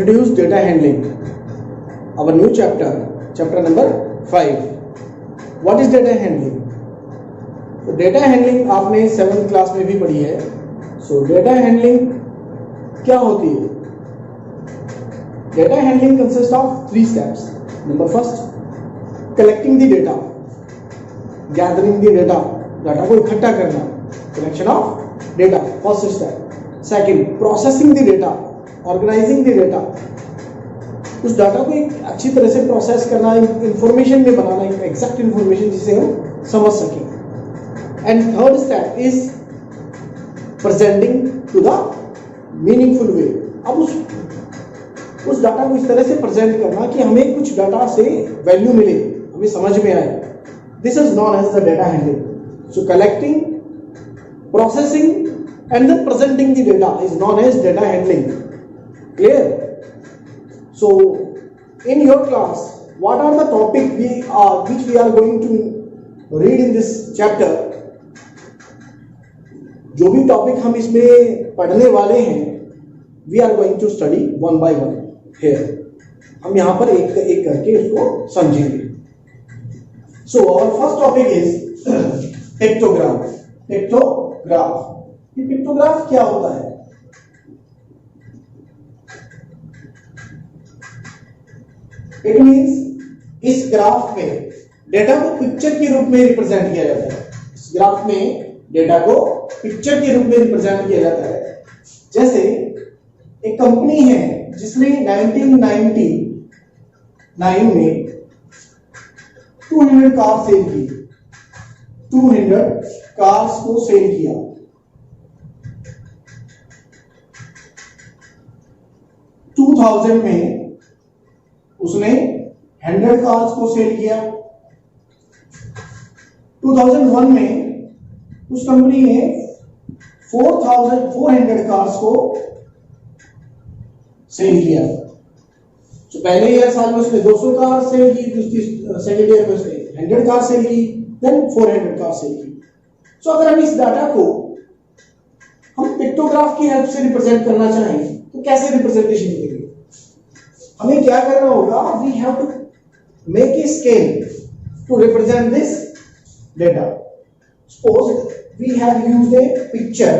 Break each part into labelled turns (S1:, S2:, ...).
S1: introduce data handling, our new chapter number 5. What is data handling? तो data handling आपने 7th class में भी पढ़ी है. So data handling क्या होती है? Data handling consists of 3 steps. Number first, collecting the data, gathering the data, data को इकट्ठा करना, collection of data, first step. Second, processing the data, organizing the data, उस डाटा को एक अच्छी तरह से प्रोसेस करना, इंफॉर्मेशन में बनाना, एक एग्जैक्ट इंफॉर्मेशन जिसे हम समझ सकें. And third step is presenting to the meaningful way. अब उस डाटा को इस तरह से प्रेजेंट करना कि हमें कुछ डाटा से वैल्यू मिले, हमें समझ में आए. This is known as the data handling. So collecting, processing and then presenting the data is known as data handling. Clear? So in your class, what are the topic which we are going to read in this chapter? जो भी topic हम इसमें पढ़ने वाले हैं, we are going to study one by one here. हम यहाँ पर एक एक करके इसको समझेंगे. So our first topic is pictogram. Pictograph. ये पिक्टोग्राफ क्या होता है? इट मीन्स इस ग्राफ में डेटा को पिक्चर के रूप में रिप्रेजेंट किया जाता है. इस ग्राफ में डेटा को पिक्चर के रूप में रिप्रेजेंट किया जाता है. जैसे एक कंपनी है जिसने 1999 में 200 कार सेल की, 200 कार्स को सेल किया. 2000 में उसने 100 कार्स को सेल किया. 2001 में उस कंपनी ने 4400 कार्स को सेल किया. तो पहले ईयर साल में उसने 200 कार सेल की, सेकेंड ईयर में उसने 100 कार सेल की, देन 400 कार सेल की. सो अगर हम इस डाटा को हम पिक्टोग्राफ की हेल्प से रिप्रेजेंट करना चाहें तो कैसे रिप्रेजेंटेशन करेंगे? हमें क्या करना होगा? We have to make a scale to represent this data. Suppose we have used a picture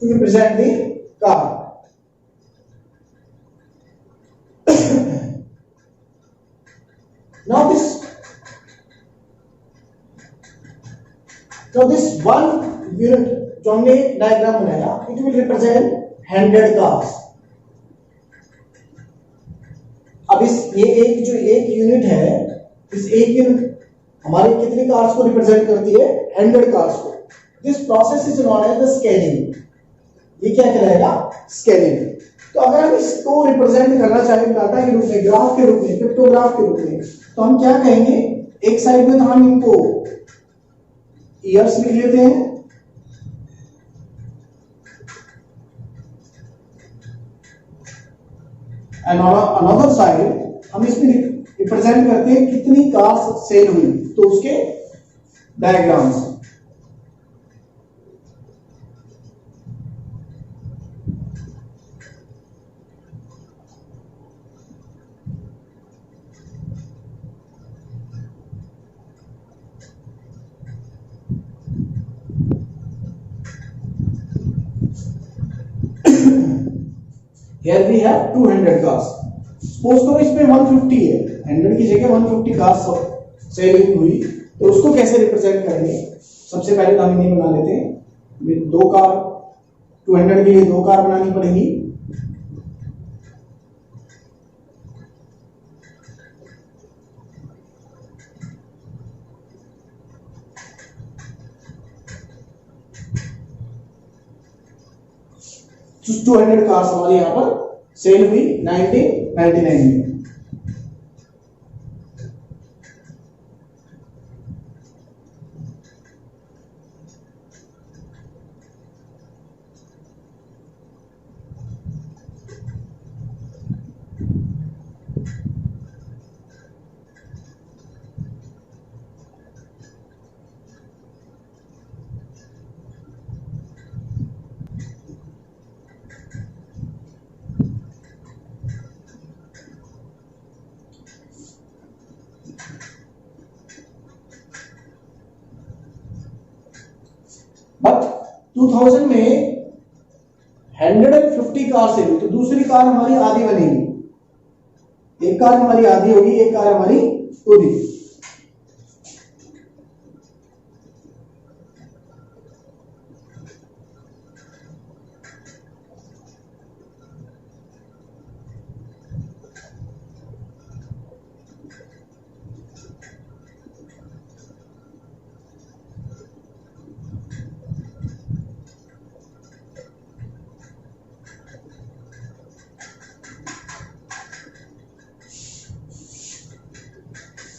S1: to represent the car. Now this one unit जो हमने डायग्राम बनाया, it will represent 100 cars. अब ये एक यूनिट है, इस एक यूनिट हमारे कितनी कार्स को रिप्रेजेंट करती है? 100 कार्स को. This process is known as the scaling. ये क्या कहलाएगा? स्केलिंग. तो अगर हम इसको रिप्रेजेंट करना चाहें डाटा के रूप में, ग्राफ के रूप में, पिक्टोग्राफ के रूप में, तो हम क्या कहेंगे? एक साइड में तो हम इनको ईयर्स लिख लेते हैं, एंड अनदर साइड हम इसमें रिप्रेजेंट करते हैं कितनी कार्स सेल हुई, तो उसके diagrams. Here we have 200 cars. Suppose करो इसमें 150 है, 100 की जगह 150 कार्स सेलिंग हुई, तो उसको कैसे रिप्रेजेंट करेंगे? सबसे पहले हम इन्हें बना लेते हैं. 2 कार, 200 के लिए 2 कार बनानी पड़ेगी. तो 200 कार्स हमारी यहां पर सेल हुई 1999 में. बट 2000 में 150 कार सेल हुई, तो दूसरी कार हमारी आधी बनेगी, एक कार हमारी आधी होगी, एक कार हमारी पूरी।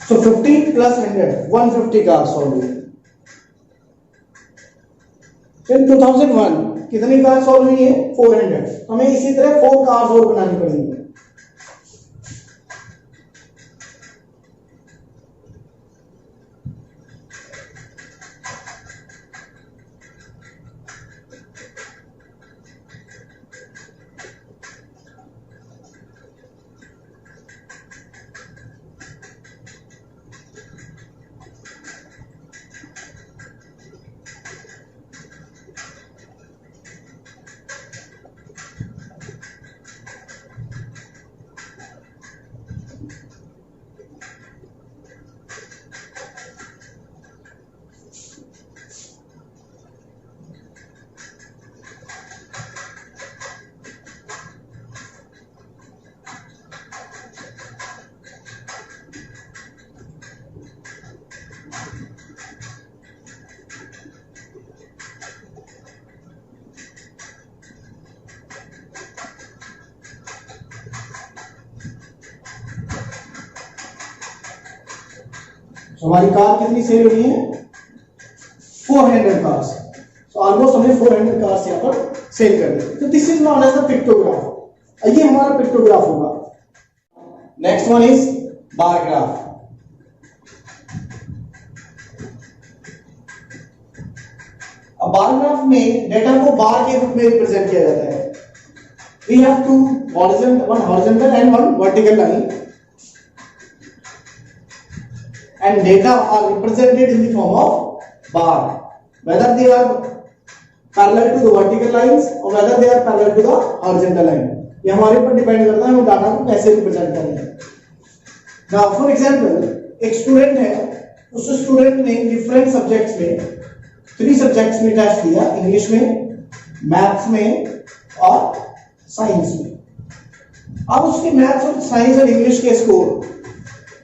S1: So 50 plus 100, 150 cars solved हुई। फिर 2001 कितनी कार सॉल्व हुई है? 400। हमें इसी तरह 4 कार्स और बनानी पड़ेंगी। हमारी कार कितनी सेल हुई है? 400 कार्स। तो ऑलमोस्ट हमने 400 कार्स यहाँ पर सेल कर दी। तो this is known as the pictograph. ये हमारा पिक्टोग्राफ होगा। Next one is bar graph. अब बार ग्राफ में डेटा को बार के रूप में रिप्रेजेंट किया जाता है। We have to one horizontal and one vertical line, and data are represented in the form of bar, whether they are parallel to the vertical lines or whether they are parallel to the horizontal line। ये हमारे ऊपर depend करता है हम data को कैसे represent कर रहे हैं। नाउ फॉर एग्जांपल, एक स्टूडेंट है, उस स्टूडेंट ने डिफरेंट सब्जेक्ट्स में 3 सब्जेक्ट्स में टेस्ट दिया, इंग्लिश में, मैथ्स में और साइंस में। अब उसके मैथ्स और साइंस और इंग्लिश के स्कोर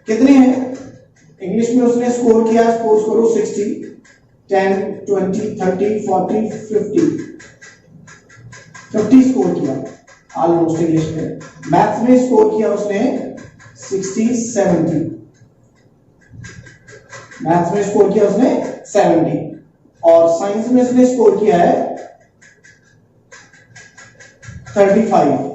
S1: कितने हैं? इंग्लिश में उसने स्कोर किया, सपोज करो 60, 10, 20, 30, 40, 50 स्कोर किया ऑलमोस्ट इंग्लिश में। मैथ्स में स्कोर किया उसने 60, 70, मैथ्स में स्कोर किया उसने 70, और साइंस में उसने स्कोर किया है 35।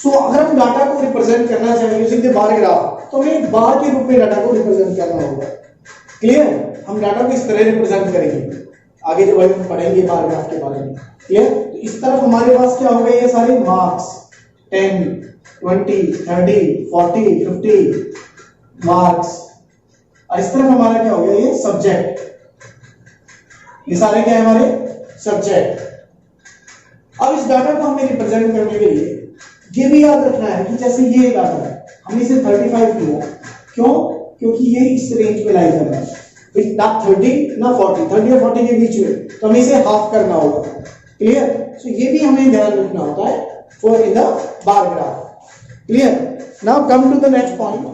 S1: सो अगर हम डाटा को रिप्रेजेंट करना चाहें यूजिंग द बार ग्राफ, तो हमें बार के रूप में डाटा को रिप्रेजेंट करना होगा। क्लियर? हम डाटा को इस तरह रिप्रेजेंट करेंगे, आगे जो हम पढ़ेंगे बार ग्राफ के बारे में। क्लियर? तो इस तरफ हमारे पास क्या हो गए? ये सारे मार्क्स 10, 20, 30, 40, 50 मार्क्स, और इस तरफ हमारा क्या हो गया? ये सब्जेक्ट। ये सारे क्या है? हमारे सब्जेक्ट। अब इस डाटा को हमें रिप्रेजेंट करने के लिए ये भी याद रखना है कि जैसे ये डाटा है, हमने इसे 35 लिया, क्यों? क्योंकि ये इस रेंज में लाई कर रहा है, ना 30 ना 40, 30 और 40 के बीच में, तो हमें इसे हाफ करना होगा। क्लियर? सो ये भी हमें ध्यान रखना होता है for in the bar graph. Clear? Now come to the next point.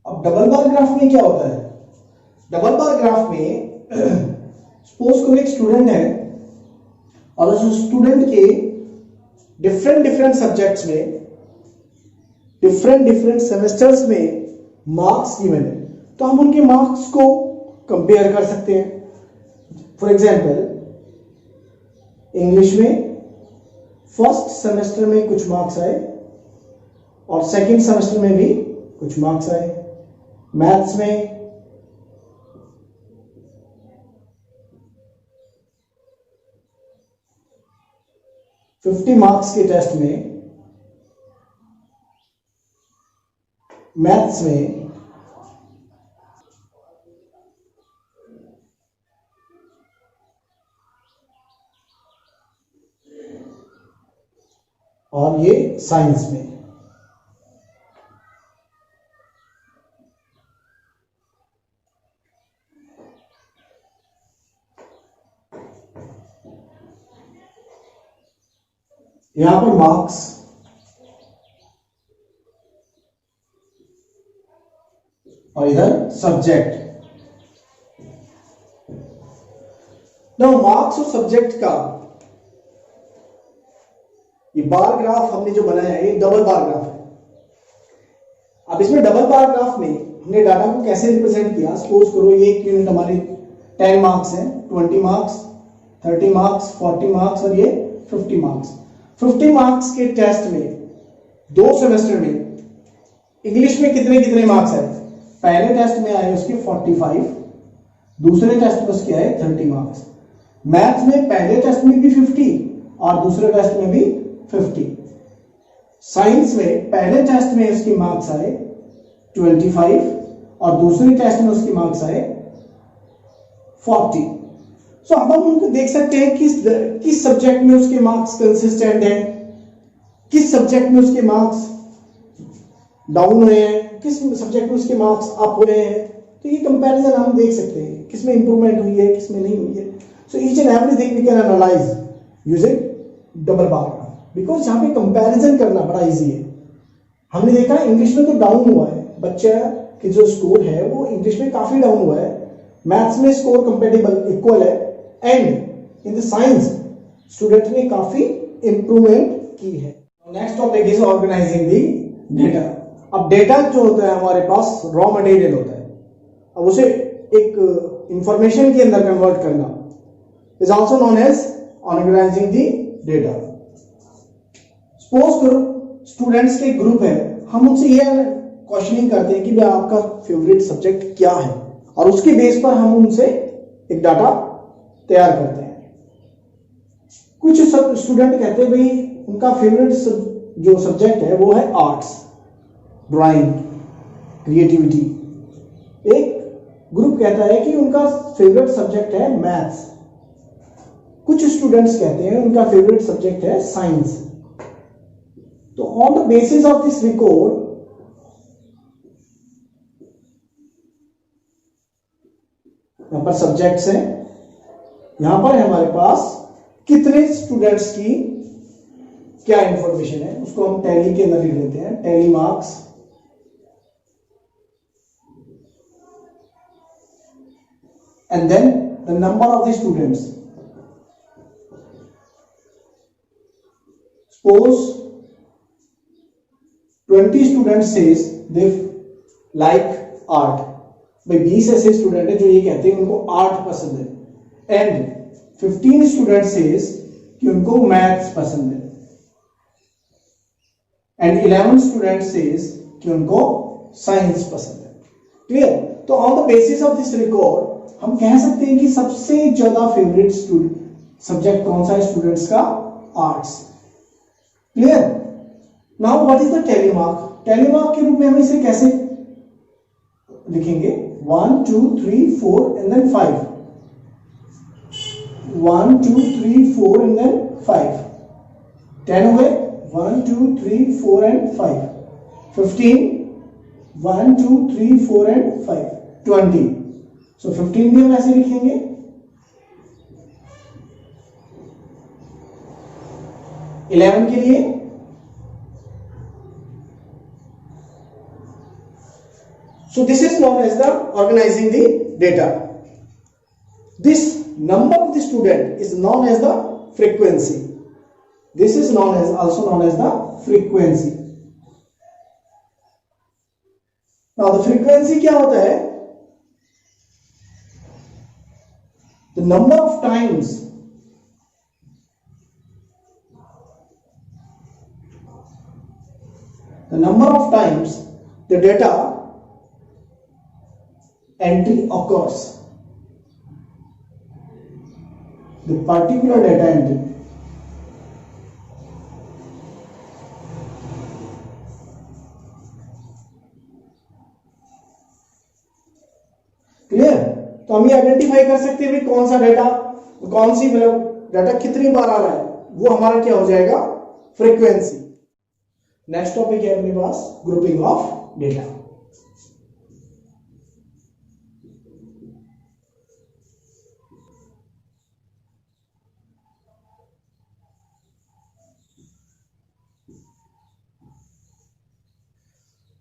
S1: अब डबल बार ग्राफ में क्या होता है? डबल बार ग्राफ में सपोज कोई एक स्टूडेंट है और उस स्टूडेंट के डिफरेंट सब्जेक्ट्स में डिफरेंट सेमेस्टर्स में मार्क्स गिवन है, तो हम उनके मार्क्स को कंपेयर कर सकते हैं। फॉर एग्जांपल, इंग्लिश में फर्स्ट सेमेस्टर में कुछ मार्क्स आए और सेकंड सेमेस्टर में भी कुछ मार्क्स आए। मैथ्स में 50 मार्क्स के टेस्ट में मैथ्स में और ये साइंस में। यहां पर मार्क्स और इधर सब्जेक्ट। ना मार्क्स और सब्जेक्ट का ये बार ग्राफ हमने जो बनाया है, ये डबल बार ग्राफ है। अब इसमें डबल बार ग्राफ में हमने डाटा को कैसे रिप्रेजेंट किया। सपोज करो ये एक यूनिट हमारे 10 मार्क्स है, 20 मार्क्स, 30 मार्क्स, 40 मार्क्स और ये 50 मार्क्स। 50 मार्क्स के टेस्ट में 2 सेमेस्टर में इंग्लिश में कितने कितने मार्क्स आए। पहले टेस्ट में आए उसके 45, दूसरे टेस्ट में उसके आए 30 मार्क्स। मैथ्स में पहले टेस्ट में भी 50 और दूसरे टेस्ट में भी 50। साइंस में पहले टेस्ट में उसके मार्क्स आए 25 और दूसरे टेस्ट में उसके मार्क्स आए 40। सो अब हम उनको देख सकते हैं किस सब्जेक्ट में उसके मार्क्स कंसिस्टेंट हैं, किस सब्जेक्ट में उसके मार्क्स डाउन हुए हैं, किस सब्जेक्ट में उसके मार्क्स अप हुए हैं। तो ये कंपैरिजन हम देख सकते हैं किसमें इंप्रूवमेंट हुई है, किसमें नहीं हुई है। So each and everything we can analyse using double bar graph, because यहाँ पे कंपैरिजन करना बड़ा इजी है। हमने देखा इंग्लिश में तो डाउन हुआ है, बच्चा की जो स्कोर है वो इंग्लिश में काफी डाउन हुआ है, मैथ्स में स्कोर कंपेटिबल इक्वल है, and in the science student ने काफी इंप्रूवमेंट की है। Next topic is organising the data. अब डेटा जो होता है हमारे पास रॉ मटेरियल होता है, अब उसे एक इंफॉर्मेशन के अंदर कन्वर्ट करना is also known as organising the data. Suppose करो स्टूडेंट्स के ग्रुप है, हम उनसे ये क्वेश्चनिंग करते हैं कि भाई आपका फेवरेट सब्जेक्ट क्या है, और उसके बेस पर हम उनसे एक डाटा तैयार करते हैं। कुछ स्टूडेंट कहते हैं भाई उनका फेवरेट जो सब्जेक्ट है वो है आर्ट्स, ड्राइंग, क्रिएटिविटी। एक ग्रुप कहता है कि उनका फेवरेट सब्जेक्ट है मैथ्स। कुछ स्टूडेंट्स कहते हैं उनका फेवरेट सब्जेक्ट है साइंस। तो on the basis of this record यहां पर सब्जेक्ट्स हैं, यहां पर हमारे पास कितने स्टूडेंट्स की क्या इंफॉर्मेशन है उसको हम टैली के अंदर लिख लेते हैं। Tally marks and then the number of the students. Suppose 20 students says they like art. भाई 20 ऐसे स्टूडेंट है जो ये कहते हैं उनको आर्ट पसंद है, एंड 15 स्टूडेंट सेज कि उनको मैथ्स पसंद है, एंड 11 स्टूडेंट सेज कि उनको साइंस पसंद है। क्लियर? तो on the basis of this record हम कह सकते हैं कि सबसे ज्यादा फेवरेट सब्जेक्ट कौन सा है स्टूडेंट्स का, arts. Clear? Now what is the tally mark. Tally mark के रूप में हम इसे कैसे लिखेंगे, 1 2 3 4 एंड देन 5, 1 2 3 4 एंड देन 5, 10 हुए, 1 2 3 4 एंड 5, 15, 1 2 3 4 एंड 5, 20। सो 15 भी हम ऐसे लिखेंगे, 11 के लिए, so this is known as the organizing the data. This number of the student is known as the frequency. This is known as also known as the frequency. Now the frequency क्या होता है, the number of times the data entry occurs, the particular data entry. तो हम ये identify कर सकते हैं कौन सा डाटा, कौन सी मतलब डाटा कितनी बार आ रहा है, वो हमारा क्या हो जाएगा, फ्रीक्वेंसी। नेक्स्ट टॉपिक है अपने पास grouping of data.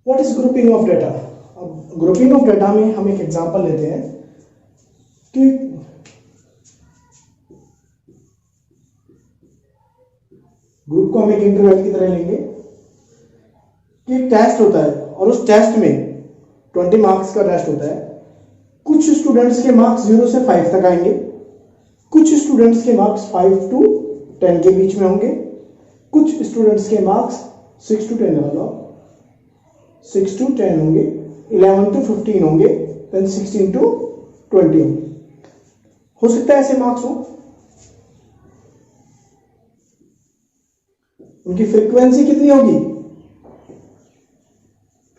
S1: What is grouping of data? अब ग्रुपिंग ऑफ डेटा में हम एक एग्जांपल लेते हैं कि ग्रुप को हम एक इंटरवल की तरह लेंगे कि एक टेस्ट होता है और उस टेस्ट में 20 मार्क्स का टेस्ट होता है। कुछ स्टूडेंट्स के मार्क्स 0 से 5 तक आएंगे, कुछ स्टूडेंट्स के मार्क्स 5 to 10 के बीच में होंगे, कुछ स्टूडेंट्स के मार्क्स 6 to 10 लगा 6 to 10 होंगे, 11 to 15 होंगे, देन 16 to 20 होंगे। हो सकता है ऐसे मार्क्स हो। उनकी फ्रीक्वेंसी कितनी होगी?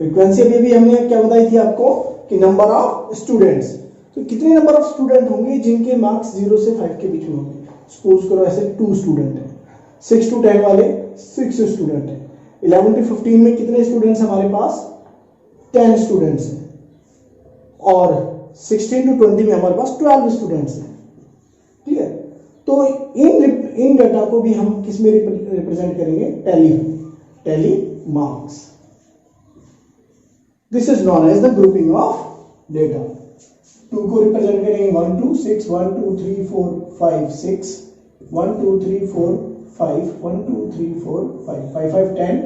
S1: फ्रीक्वेंसी अभी भी हमने क्या बताई थी आपको कि नंबर ऑफ स्टूडेंट्स। तो कितने नंबर ऑफ स्टूडेंट होंगे जिनके मार्क्स 0 से 5 के बीच में होंगे? सपोज करो ऐसे 2 स्टूडेंट हैं, 6 to 10 वाले 6 स्टूडेंट हैं, 11 to 15 में कितने स्टूडेंट्स हमारे पास? 10 स्टूडेंट्स हैं, और 16 to 20 में हमारे पास 12 स्टूडेंट्स हैं। ठीक है, तो इन डाटा को भी हम किस में रिप्रेजेंट करेंगे? Tally marks. This is known as the grouping of data. 2 को रिप्रेजेंट करेंगे 1 2 6 1 2 3 4 5 6 1 2 3 4 5 1 2 3 4 5 5 5 10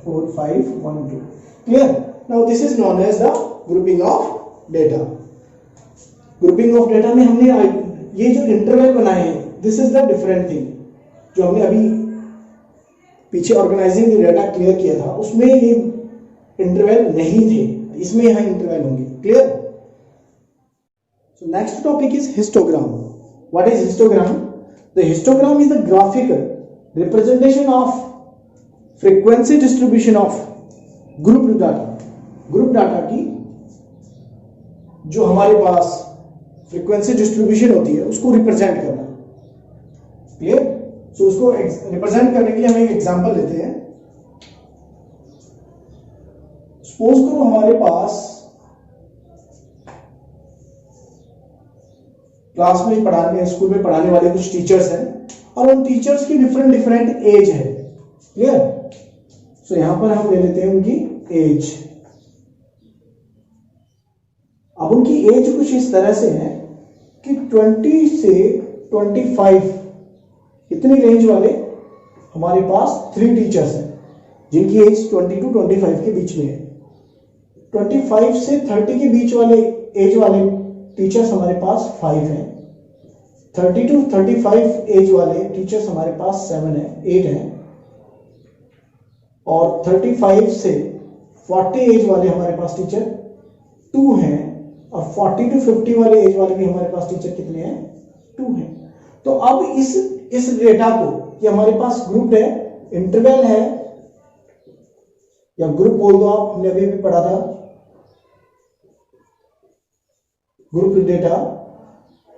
S1: 4 5 1 2। Clear? Now this is known as the grouping of data. Grouping of data में हमने ये जो इंटरवल बनाए हैं, this is the different thing. जो हमने अभी पीछे ऑर्गेनाइजिंग द डेटा क्लियर किया था उसमें ये इंटरवल नहीं थे, इसमें यहां इंटरवल होंगे। Clear? So next topic is histogram. What is histogram? The histogram is the graphical representation of frequency distribution of group data. Group data की जो हमारे पास फ्रीक्वेंसी डिस्ट्रीब्यूशन होती है उसको रिप्रेजेंट करना। क्लियर? सो उसको रिप्रेजेंट करने के लिए हम एक एग्जांपल लेते हैं। सपोज करो हमारे पास क्लास में पढ़ाने, स्कूल में पढ़ाने वाले कुछ टीचर्स हैं और उन टीचर्स की डिफरेंट एज है। क्लियर? सो यहां पर हम ले लेते हैं उनकी एज। अब उनकी एज कुछ इस तरह से है कि 20 से 25 इतनी रेंज वाले हमारे पास 3 टीचर्स हैं जिनकी एज 20 to 25 के बीच में है। 25 से 30 के बीच वाले एज वाले टीचर्स हमारे पास 5 हैं। 30 to 35 एज वाले टीचर्स हमारे पास 8 हैं, और 35 से 40 एज वाले हमारे पास टीचर 2 हैं, और 40 to 50 वाले एज वाले भी हमारे पास टीचर कितने हैं? 2 हैं। तो अब इस डेटा को, ये हमारे पास ग्रुप है, इंटरवल है या ग्रुप बोल दो आप, हमने अभी भी पढ़ा था ग्रुप डेटा।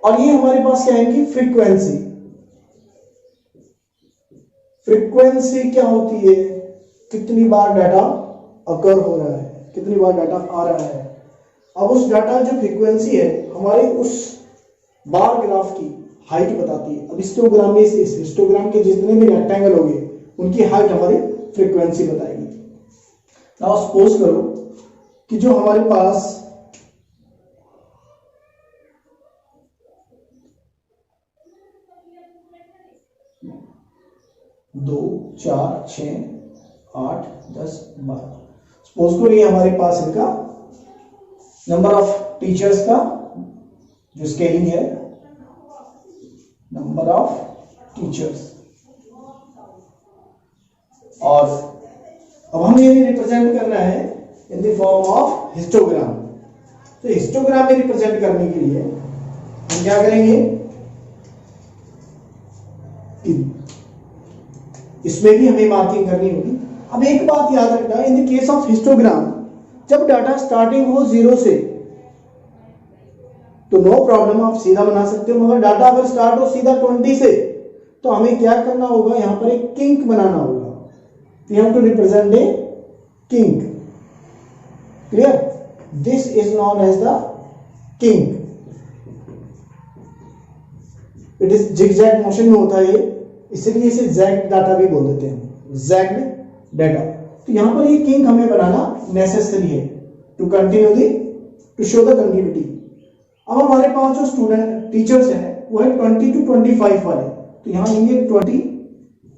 S1: और ये हमारे पास क्या है कि फ्रीक्वेंसी। फ्रीक्वेंसी क्या होती है? कितनी बार डाटा अकर हो रहा है, कितनी बार डाटा आ रहा है। अब उस डाटा जो फ्रीक्वेंसी है हमारे उस बार ग्राफ की हाइट बताती है। अब हिस्टोग्राम में से इस हिस्टोग्राम के जितने भी रेक्टेंगल होंगे उनकी हाइट हमारी फ्रीक्वेंसी बताएगी। नाउ सपोज करो कि जो हमारे पास 2 4 6 8 10 12 सपोज करो ये हमारे पास इनका नंबर ऑफ टीचर्स का जो स्केलिंग है, नंबर ऑफ टीचर्स। और अब हमें ये रिप्रेजेंट करना है इन द फॉर्म ऑफ हिस्टोग्राम। तो हिस्टोग्राम में रिप्रेजेंट करने के लिए हम क्या करेंगे कि इसमें भी हमें मार्किंग करनी होगी। अब एक बात याद रखना, in the case of histogram जब डाटा स्टार्टिंग हो 0 से तो नो प्रॉब्लम, आप सीधा बना सकते हो, मगर डाटा अगर स्टार्ट हो सीधा 20 से तो हमें क्या करना होगा, यहां पर एक किंक बनाना होगा. We have to represent a kink. Clear? This is known as the kink. It is zigzag motion में होता है ये, इसलिए इसे जैग डाटा भी बोल देते हैं, जैग्ड डाटा. तो यहां पर ये किंक हमें बनाना नेसेसरी है to continue the to show the continuity. अब हमारे पास जो स्टूडेंट टीचर्स हैं वो है 20 to 25 वाले, तो यहां लेंगे 20,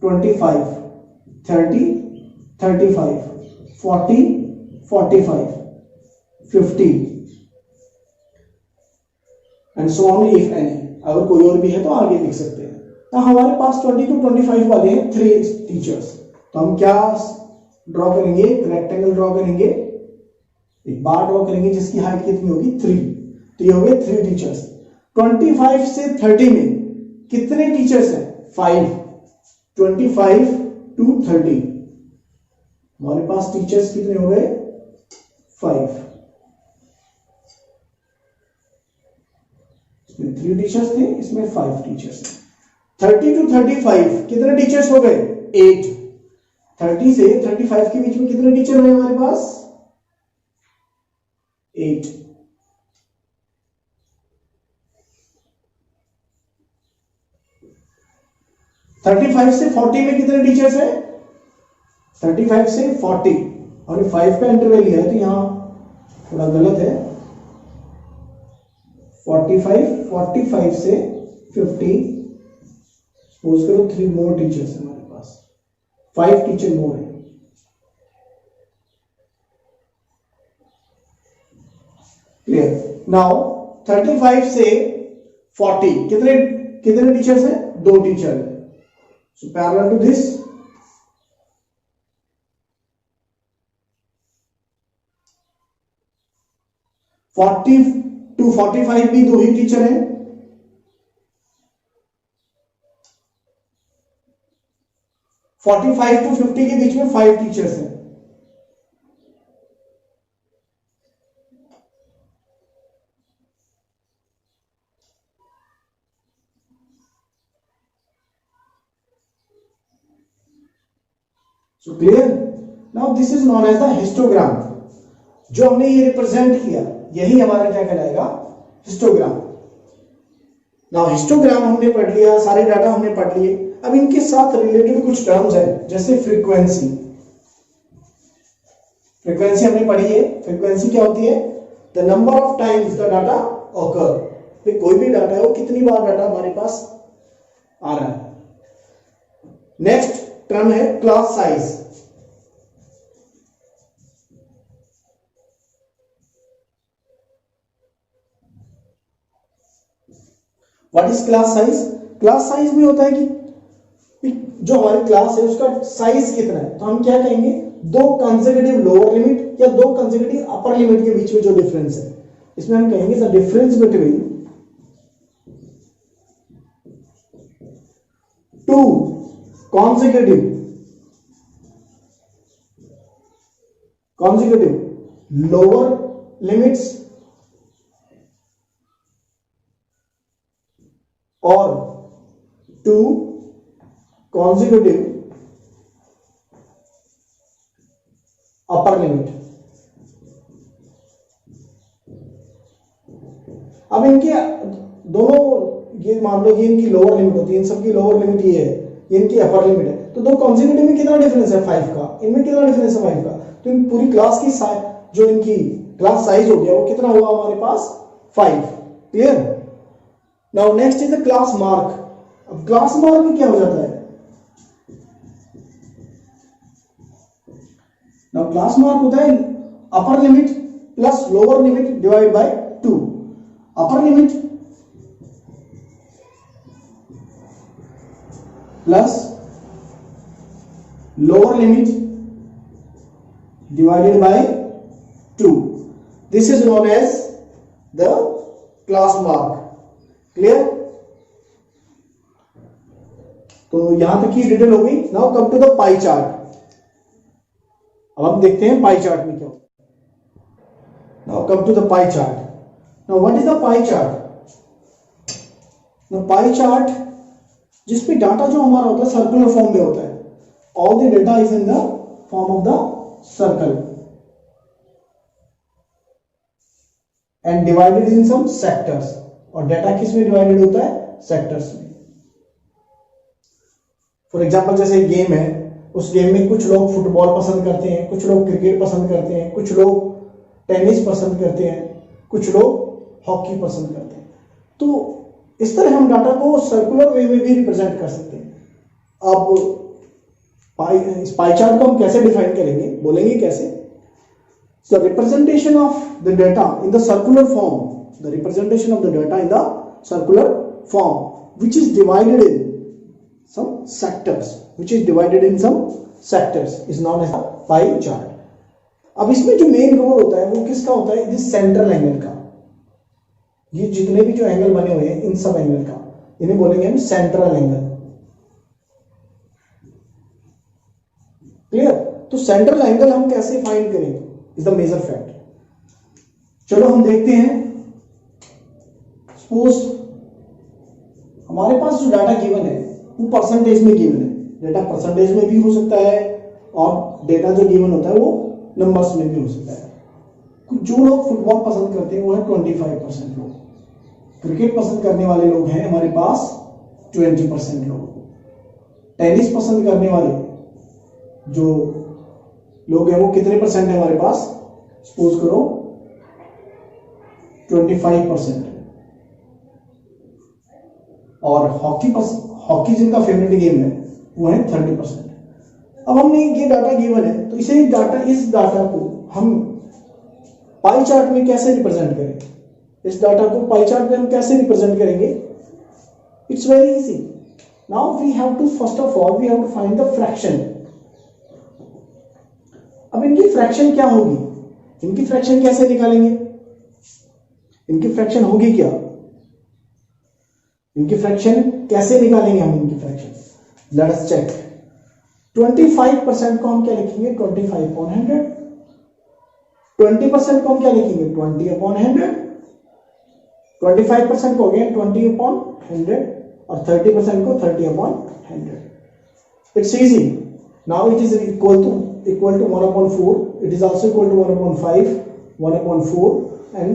S1: 25, 30, 35, 40, 45, 50 and so on if any. अगर कोई और भी है तो आगे लिख सकते हैं. तो हमारे पास 20 to 25 वाले हैं 3 टीचर्स. तो हम क्या ड्रॉ करेंगे, एक रेक्टेंगल ड्रॉ करेंगे, एक बार ड्रॉ करेंगे जिसकी हाइट कितनी होगी 3. तो ये हो गए 3 टीचर्स. 25 से 30 में कितने टीचर्स हैं? 5. 25 to 30 हमारे पास टीचर्स कितने हो गए? 5. इसमें 3 टीचर्स थे, इसमें 5 टीचर्स थे. 30 to 35 कितने टीचर्स हो गए? 8. 30 से 35 के बीच में कितने टीचर हैं हमारे पास? 8. 35 से 40 में कितने टीचर्स हैं? 35 से 40 और 5 का इंटरवल लिया है तो यहां थोड़ा गलत है. 45 से 50, सपोज करो 3 मोर टीचर्स हैं हमारे पास, 5 टीचर मोर है. क्लियर? नाउ 35 से 40 कितने टीचर्स हैं? 2 टीचर है. So parallel to this, to 45 भी 2 ही टीचर हैं. 45 to 50 के बीच में 5 टीचर्स हैं. So clear? Now this is known as the histogram. जो हमने ये रिप्रेजेंट किया यही हमारा क्या कहलाएगा? हिस्टोग्राम. नाउ हिस्टोग्राम हमने पढ़ लिया, सारे डाटा हमने पढ़ लिए. अब इनके साथ रिलेटेड कुछ टर्म्स हैं जैसे फ्रीक्वेंसी. फ्रीक्वेंसी हमने पढ़ी है. फ्रीक्वेंसी क्या होती है? The number of times the data occur. कोई भी डाटा है वो कितनी बार डाटा हमारे पास आ रहा है. नेक्स्ट टर्म है class size. What is class size? Class size में होता है कि जो हमारी क्लास है उसका साइज कितना है. तो हम क्या कहेंगे? 2 कंसेक्यूटिव लोअर लिमिट या 2 कंसेक्यूटिव अपर लिमिट के बीच में जो डिफरेंस है, इसमें हम कहेंगे the difference between 2 consecutive lower limits or 2 consecutive upper limit. अब इनके दोनों, ये मान लो कि इनकी लोअर लिमिट होती है, इन सबकी लोअर लिमिट ये है, इनकी अपर लिमिट है. तो 2 कॉन्जिक्यूटिव में कितना डिफरेंस है? 5 का. इनमें कितना डिफरेंस है? 5 का. तो इन पूरी क्लास की जो इनकी क्लास साइज हो गया वो कितना हुआ हमारे पास? 5. Clear? Now next is the class mark. अब क्लास मार्क में क्या हो जाता है? नाउ क्लास मार्क होता है upper limit plus lower limit divide by 2. Upper limit plus lower limit divided by 2. This is known as the class mark. Clear? तो यहां तक की डिटेल हो गई. Now come to the pie chart. अब हम देखते हैं पाई चार्ट में क्या होता है. Now come to the pie chart. Now what is the pie chart? Pie chart जिसपे डाटा जो हमारा होता है सर्कुलर फॉर्म में होता है, all the data is in the form of the circle and divided in some sectors, और data किस में डिवाइडेड होता है, सेक्टर्स में। फॉर एग्जांपल जैसे एक गेम है, उस गेम में कुछ लोग फुटबॉल पसंद करते हैं, कुछ लोग क्रिकेट पसंद करते हैं, कुछ लोग टेनिस पसंद करते हैं, कुछ लोग हॉकी पसंद करते हैं। तो इस तरह हम डाटा को सर्कुलर वे में भी रिप्रेजेंट कर सकते हैं। अब इस पाई चार्ट को हम कैसे डिफाइन करेंगे, बोलेंगे कैसे? The representation of the data in the circular form, the representation of the data in the circular form, which is divided in some sectors, is known as a pie chart. अब इसमें जो main role होता है वो किसका होता है? इस सेंट्रल एंगल का। ये जितने भी जो एंगल बने हुए हैं इन सब एंगल का, इन्हें बोलेंगे हम सेंट्रल एंगल। क्लियर? तो सेंट्रल एंगल हम कैसे फाइंड करेंगे इज द मेजर फैक्ट। चलो हम देखते हैं। सपोज हमारे पास जो डाटा गिवन है वो परसेंटेज में गिवन है। डेटा परसेंटेज में भी हो सकता है और डेटा जो गिवन होता है वो नंबर्स में भी हो सकता है। जो लोग फुटबॉल पसंद करते हैं वो है 25% लोग, क्रिकेट पसंद करने वाले लोग हैं हमारे पास 20% लोग, टेनिस पसंद करने वाले जो लोग हैं वो कितने परसेंट है हमारे पास? सपोज करो 25%। और हॉकी जिनका फेवरेट गेम है वो है 30%। अब हमने ये डाटा गिवन है तो इस डाटा को हम पाई चार्ट में कैसे रिप्रेजेंट करें? इस डाटा को पाई चार्ट में हम कैसे रिप्रेजेंट करेंगे? It's very easy. Now we have to first of all we have to find the fraction. अब इनकी फ्रैक्शन क्या होगी? इनकी फ्रैक्शन कैसे निकालेंगे? इनकी फ्रैक्शन होगी क्या? इनकी फ्रैक्शन कैसे निकालेंगे हम? इनकी फ्रैक्शन लेट अस चेक। 25% को हम क्या लिखेंगे? 25/100। 20% को हम क्या लिखेंगे? 20/100। 25% को हो गया 20/100 और 30% को 30/100। It's easy. Now it is equal to 1/4. It is also equal to 1/5, 1/4 and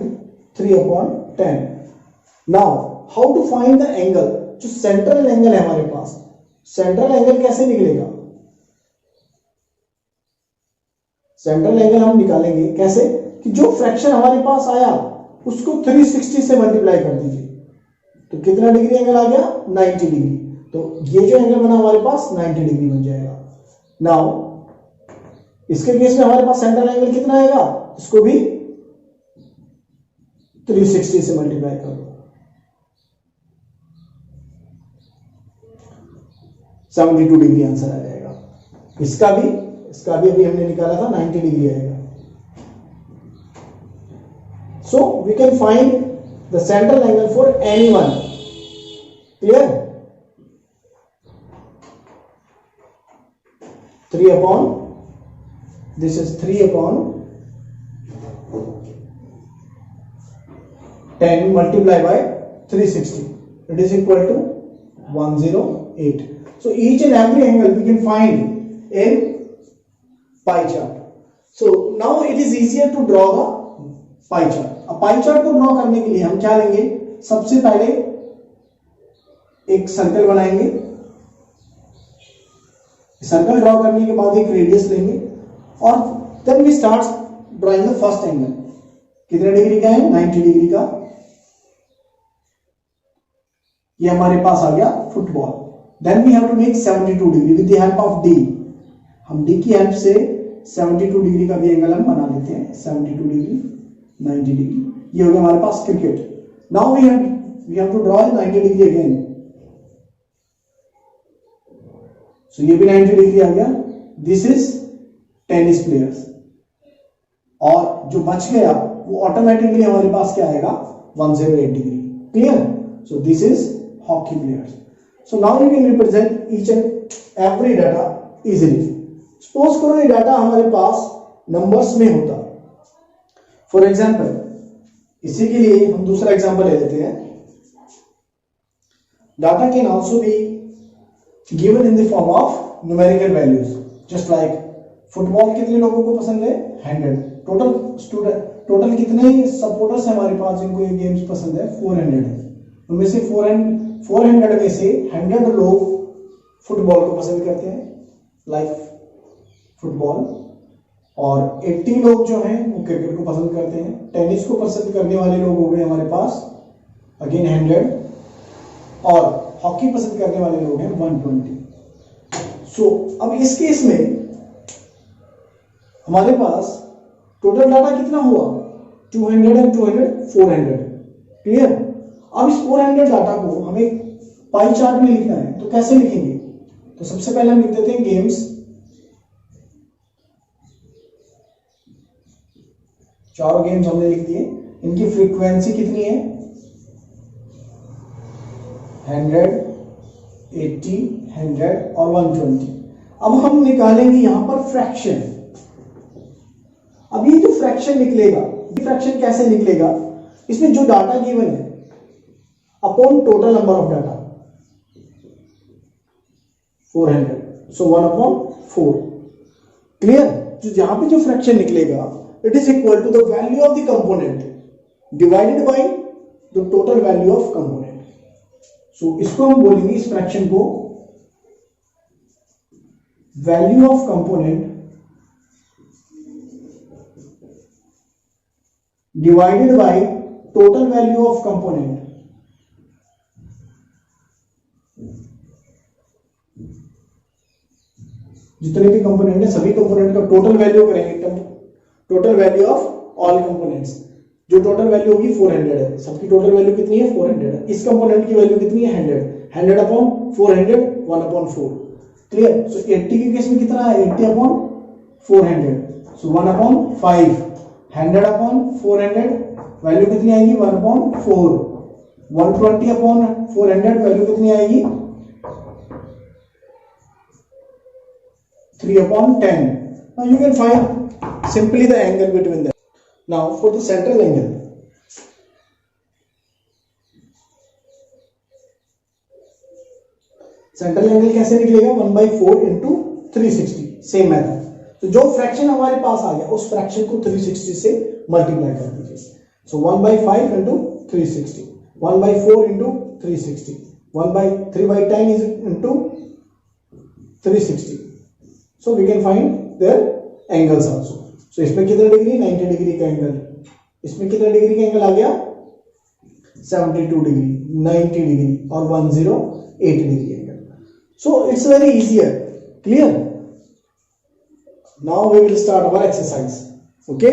S1: 3/10. Now how to find the angle? जो सेंट्रल एंगल है हमारे पास, सेंट्रल एंगल कैसे निकलेगा? सेंट्रल एंगल हम निकालेंगे कैसे कि जो फ्रैक्शन हमारे पास आया उसको 360 से मल्टीप्लाई कर दीजिए तो कितना डिग्री एंगल आ गया? 90 डिग्री। तो ये जो एंगल बना हमारे पास 90 डिग्री बन जाएगा। नाउ इसके केस में हमारे पास सेंट्रल एंगल कितना आएगा? इसको भी 360 से मल्टीप्लाई कर दो, 72 डिग्री आंसर आ जाएगा। इसका भी अभी हमने निकाला था 90 डिग्री आएगा। So we can find the central angle for anyone. Clear? 3/10 multiplied by 360. It is equal to 108. So each and every angle we can find in pie chart. So now it is easier to draw the pie chart. अब pie chart को draw करने के लिए हम क्या लेंगे? सबसे पहले एक सर्कल बनाएंगे। सर्कल ड्रॉ करने के बाद एक रेडियस लेंगे और then we start drawing the first angle. कितने डिग्री का है? 90 डिग्री का। ये हमारे पास आ गया football. Then we have to make 72 degree with the help of D. हम डी की हेल्प से 72 डिग्री का भी एंगल हम बना लेते हैं। 72 डिग्री, 90 डिग्री। ये हो गया हमारे पास cricket. Now we have to draw 90 degree again. So ये भी 90 डिग्री आ गया। This is tennis players. और जो बच गया वो ऑटोमेटिकली हमारे पास क्या आएगा? 108 degree. Clear? So this is hockey players. So now you can represent each and every data easily. Suppose करो ये डाटा हमारे पास नंबर्स में होता। फॉर एग्जाम्पल इसी के लिए हम दूसरा एग्जाम्पल ले लेते हैं। Data can also be given in the form of numerical values, just like football कितने लोगों को पसंद है 100, टोटल कितने सपोर्टर्स हैं हमारे पास जिनको ये गेम्स पसंद है 400 है, उनमें से 400 में से 100 लोग फुटबॉल को पसंद करते हैं लाइक फुटबॉल, और 80 लोग जो हैं वो क्रिकेट को पसंद करते हैं। टेनिस को पसंद करने वाले लोग हो गए हमारे पास अगेन 100, और हॉकी पसंद करने वाले लोग हैं 120। सो अब इस केस में हमारे पास टोटल डाटा कितना हुआ 200 एंड 200 400, क्लियर। अब इस 400 डाटा को हमें पाई चार्ट में लिखना है, तो कैसे लिखेंगे? तो सबसे पहले हम लिख देते हैं गेम्स, चारों गेम्स हमने लिख दिए, इनकी फ्रीक्वेंसी कितनी है 100, 80, 100 और 120। अब हम निकालेंगे यहां पर फ्रैक्शन। अब ये जो फ्रैक्शन निकलेगा, फ्रैक्शन कैसे निकलेगा? इसमें जो डाटा गिवन है upon total number of data 400, so 1/4, clear. तो यहां पे जो फ्रैक्शन निकलेगा it is equal to the value of the component divided by the total value of component. So इसको हम बोलेंगे, इस फ्रैक्शन को value of component divided by total value of component. जितने भी कंपोनेंट है सभी कंपोनेंट का टोटल वैल्यू करेंगे, total value of all components. जो टोटल वैल्यू होगी 400 है, सबकी टोटल वैल्यू कितनी है 400 है। इस कंपोनेंट की वैल्यू कितनी है 100 अपॉन 400 1/4, क्लियर। सो 80 के केस में कितना है 80 अपॉन 400, सो 1/5, 100 अपॉन 400 वैल्यू कितनी आएगी 1/4, 120 अपॉन 400 वैल्यू कितनी आएगी 3/10। Now you can find simply the angle between them. Now for the central angle, central angle कैसे निकलेगा 1/4 इंटू 360, सेम मेथड। तो जो फ्रैक्शन हमारे पास आ गया उस फ्रैक्शन को 360 से मल्टीप्लाई कर दीजिए। So 1/5 into 360, 1/4 into 360, 3/10 is into 360। So we can find their angles also. So इसमें कितने डिग्री 90 डिग्री का एंगल, इसमें कितने डिग्री का एंगल आ गया 72 डिग्री, 90 डिग्री और 108 degree angle. So it's very easier, clear. Now we will start our exercise, okay?